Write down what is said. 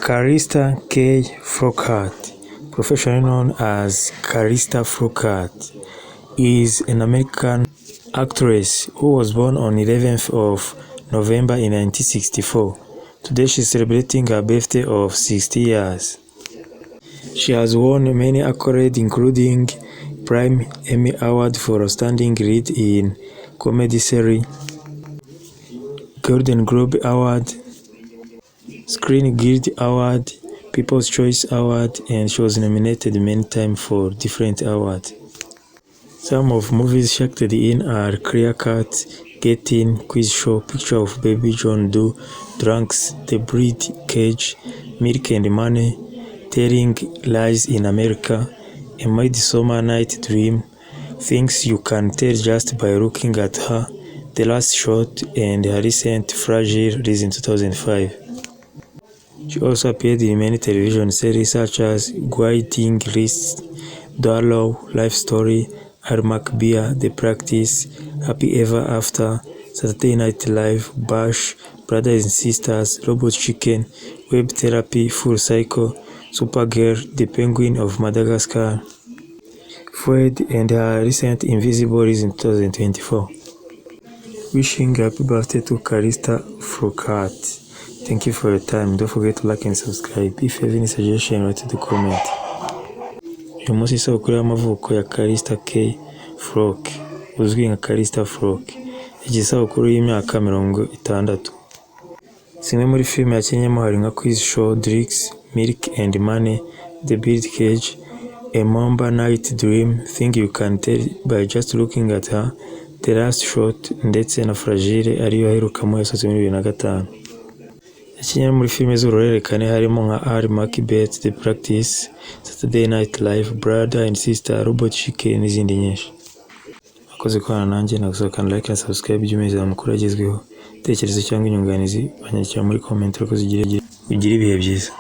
Calista Kay Flockhart, professionally known as Calista Flockhart, is an American actress who was born on 11th of November in 1964. Today she is celebrating her birthday of 60 years. She has won many accolades including Primetime Emmy Award for Outstanding Lead in Comedy Series, Golden Globe Award, Screen Guild Award, People's Choice Award, and she was nominated many times for different awards. Some of movies she acted in are Clear Cut, Get In, Quiz Show, Picture of Baby John Doe, Drunks, The Breed Cage, Milk and Money, Telling Lies in America, A Midsummer Night Dream, Things You Can Tell Just by Looking at Her, The Last Shot, and her recent Fragile released in 2005. She also appeared in many television series such as Guiding Lists, Darrow, Life Story, Ally McBeal, The Practice, Happy Ever After, Saturday Night Live, Bash, Brothers and Sisters, Robot Chicken, Web Therapy, Full Cycle, Supergirl, The Penguin of Madagascar, Feud, and her recent Invincible released in 2024. Wishing happy birthday to Calista Flockhart. Thank you for your time. Don't forget to like and subscribe. If you have any suggestion, write in the comment. Uyu munsi isabukuru y'amavuko ya Calista Kay Flock, uzwi nka Calista Flock, yagize isabukuru y'imyaka 60. Zimwe muri filime yakinnyemo hari nka Quiz Show, Drunks, Milk and Money, The Bird Cage, A Midsummer Night Dream, Things You Can Tell by Just Looking at Her, The Last Shot, ndetse na Fragile ariyo aherukamo yasohotse muri 2005. Yakinnye muri filime z'uruhererekane harimo nka Ally McBeal, The Practice, Saturday Night Live, Brother and Sister, Robot Chicken n'izindi nyinshi. Akoze kubana nanjye nagusaba like na subscribe by'umeze amakuru agezweho. Tekereza cyangwa inyunganizi banyandikira muri comment uko zigire ibihe byiza.